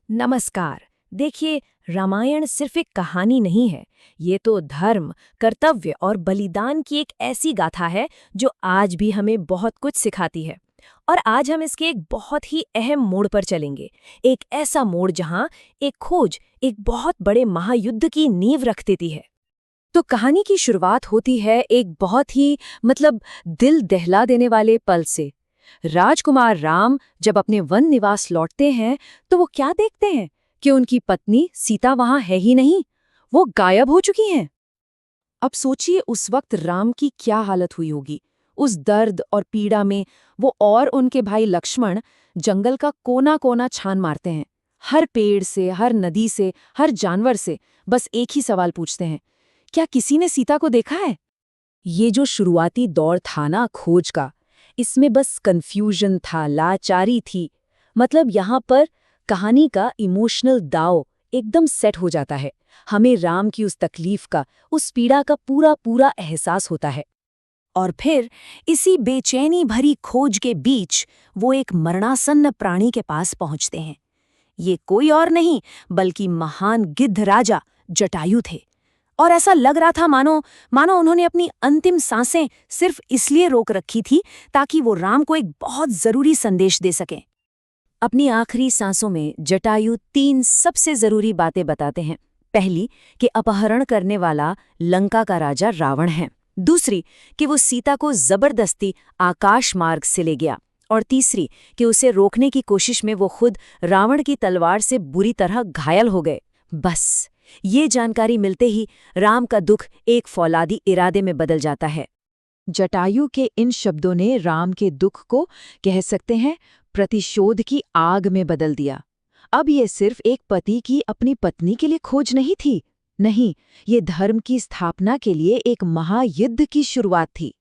नमस्कार। देखिए, रामायण सिर्फ एक कहानी नहीं है। ये तो धर्म, कर्तव्य और बलिदान की एक ऐसी गाथा है जो आज भी हमें बहुत कुछ सिखाती है। और आज हम इसके एक बहुत ही अहम मोड़ पर चलेंगे। एक ऐसा मोड़ जहां एक खोज एक बहुत बड़े महायुद्ध की नींव रख देती है। तो कहानी की शुरुआत होती है एक बहुत ही दिल दहला देने वाले पल से। राजकुमार राम जब अपने वन निवास लौटते हैं तो वो क्या देखते हैं कि उनकी पत्नी सीता वहां है ही नहीं, वो गायब हो चुकी हैं। अब सोचिए उस वक्त राम की क्या हालत हुई होगी। उस दर्द और पीड़ा में वो और उनके भाई लक्ष्मण जंगल का कोना कोना छान मारते हैं। हर पेड़ से, हर नदी से, हर जानवर से बस एक ही सवाल पूछते हैं, क्या किसी ने सीता को देखा है? ये जो शुरुआती दौर था ना खोज का, इसमें बस कंफ्यूजन था, लाचारी थी। यहाँ पर कहानी का इमोशनल दाव एकदम सेट हो जाता है। हमें राम की उस तकलीफ का, उस पीड़ा का पूरा पूरा एहसास होता है। और फिर इसी बेचैनी भरी खोज के बीच वो एक मरणासन्न प्राणी के पास पहुंचते हैं। ये कोई और नहीं बल्कि महान गिद्ध राजा जटायु थे। और ऐसा लग रहा था मानो मानो उन्होंने अपनी अंतिम सांसें सिर्फ इसलिए रोक रखी थी ताकि वो राम को एक बहुत जरूरी संदेश दे सकें। अपनी आखिरी सांसों में जटायु 3 सबसे जरूरी बातें बताते हैं। पहली, कि अपहरण करने वाला लंका का राजा रावण है। दूसरी, कि वो सीता को जबरदस्ती आकाश मार्ग से ले गया। और तीसरी, कि उसे रोकने की कोशिश में वो खुद रावण की तलवार से बुरी तरह घायल हो गए। बस ये जानकारी मिलते ही राम का दुख एक फौलादी इरादे में बदल जाता है। जटायु के इन शब्दों ने राम के दुख को, कह सकते हैं, प्रतिशोध की आग में बदल दिया। अब ये सिर्फ एक पति की अपनी पत्नी के लिए खोज नहीं थी। नहीं, ये धर्म की स्थापना के लिए एक महायुद्ध की शुरुआत थी।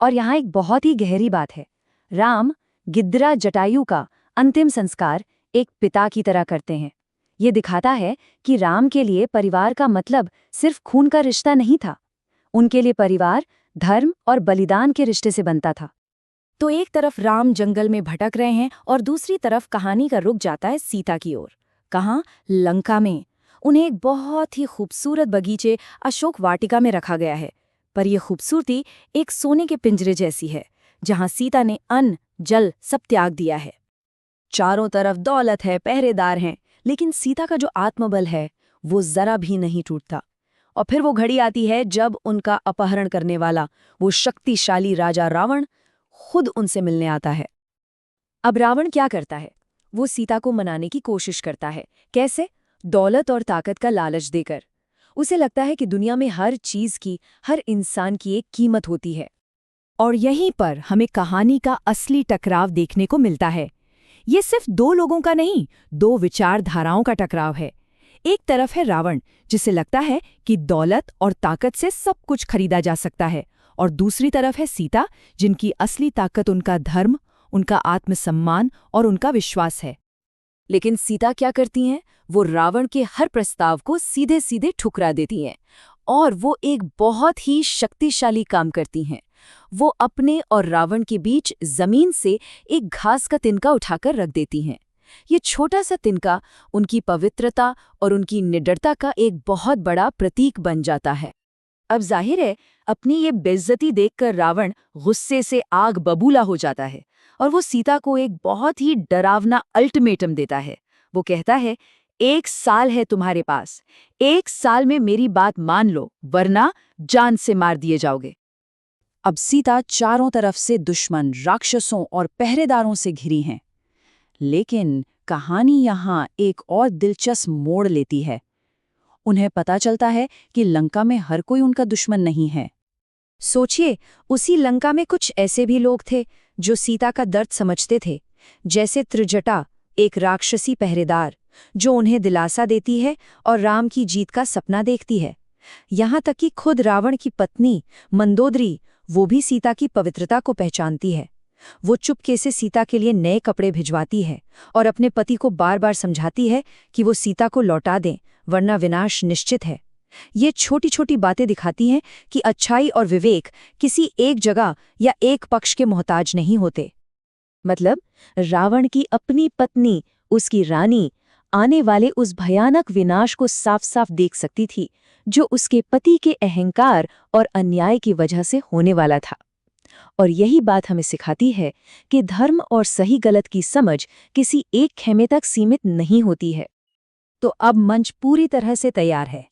और यहाँ एक बहुत ही गहरी बात है। राम गिद्ध जटायु का अंतिम संस्कार एक पिता की तरह करते हैं। ये दिखाता है कि राम के लिए परिवार का मतलब सिर्फ खून का रिश्ता नहीं था। उनके लिए परिवार धर्म और बलिदान के रिश्ते से बनता था। तो एक तरफ राम जंगल में भटक रहे हैं और दूसरी तरफ कहानी का रुख जाता है सीता की ओर। कहाँ? लंका में। उन्हें एक बहुत ही खूबसूरत बगीचे अशोक वाटिका में रखा गया है। पर यह खूबसूरती एक सोने के पिंजरे जैसी है, जहाँ सीता ने अन्न जल सब त्याग दिया है। चारों तरफ दौलत है, पहरेदार हैं, लेकिन सीता का जो आत्मबल है वो जरा भी नहीं टूटता। और फिर वो घड़ी आती है जब उनका अपहरण करने वाला वो शक्तिशाली राजा रावण खुद उनसे मिलने आता है। अब रावण क्या करता है? वो सीता को मनाने की कोशिश करता है। कैसे? दौलत और ताकत का लालच देकर। उसे लगता है कि दुनिया में हर चीज की, हर इंसान की एक कीमत होती है। और यहीं पर हमें कहानी का असली टकराव देखने को मिलता है। ये सिर्फ 2 लोगों का नहीं, 2 विचारधाराओं का टकराव है। एक तरफ है रावण, जिसे लगता है कि दौलत और ताकत से सब कुछ खरीदा जा सकता है, और दूसरी तरफ है सीता, जिनकी असली ताकत उनका धर्म, उनका आत्मसम्मान और उनका विश्वास है। लेकिन सीता क्या करती हैं? वो रावण के हर प्रस्ताव को सीधे सीधे ठुकरा देती हैं। और वो एक बहुत ही शक्तिशाली काम करती हैं। वो अपने और रावण के बीच जमीन से एक घास का तिनका उठाकर रख देती हैं। ये छोटा सा तिनका उनकी पवित्रता और उनकी निडरता का एक बहुत बड़ा प्रतीक बन जाता है। अब जाहिर है, अपनी ये बेइज्जती देखकर रावण गुस्से से आग बबूला हो जाता है और वो सीता को एक बहुत ही डरावना अल्टीमेटम देता है। वो कहता है, 1 साल है तुम्हारे पास, 1 साल में मेरी बात मान लो, वरना जान से मार दिए जाओगे। अब सीता चारों तरफ से दुश्मन, राक्षसों और पहरेदारों से घिरी हैं। लेकिन कहानी यहाँ एक और दिलचस्प मोड़ लेती है। उन्हें पता चलता है कि लंका में हर कोई उनका दुश्मन नहीं है। सोचिए, उसी लंका में कुछ ऐसे भी लोग थे जो सीता का दर्द समझते थे, जैसे त्रिजटा, एक राक्षसी पहरेदार जो उन्हें दिलासा देती है और राम की जीत का सपना देखती है। यहाँ तक कि खुद रावण की पत्नी मंदोदरी, वो भी सीता की पवित्रता को पहचानती है। वो चुपके से सीता के लिए नए कपड़े भिजवाती है और अपने पति को बार बार समझाती है कि वो सीता को लौटा दें, वरना विनाश निश्चित है। ये छोटी छोटी बातें दिखाती हैं कि अच्छाई और विवेक किसी एक जगह या एक पक्ष के मोहताज नहीं होते। रावण की अपनी पत्नी, उसकी रानी, आने वाले उस भयानक विनाश को साफ साफ देख सकती थी, जो उसके पति के अहंकार और अन्याय की वजह से होने वाला था। और यही बात हमें सिखाती है कि धर्म और सही गलत की समझ किसी एक खेमे तक सीमित नहीं होती है। तो अब मंच पूरी तरह से तैयार है।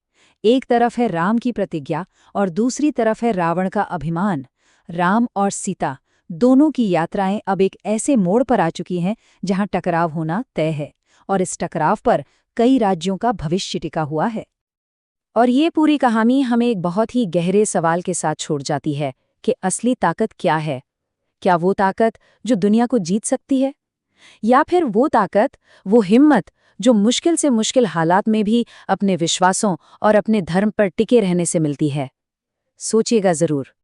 एक तरफ है राम की प्रतिज्ञा और दूसरी तरफ है रावण का अभिमान। राम और सीता दोनों की यात्राएं अब एक ऐसे मोड़ पर आ चुकी हैं जहां टकराव होना तय है, और इस टकराव पर कई राज्यों का भविष्य टिका हुआ है। और ये पूरी कहानी हमें एक बहुत ही गहरे सवाल के साथ छोड़ जाती है कि असली ताकत क्या है। क्या वो ताकत जो दुनिया को जीत सकती है, या फिर वो ताकत, वो हिम्मत जो मुश्किल से मुश्किल हालात में भी अपने विश्वासों और अपने धर्म पर टिके रहने से मिलती है। सोचिएगा जरूर।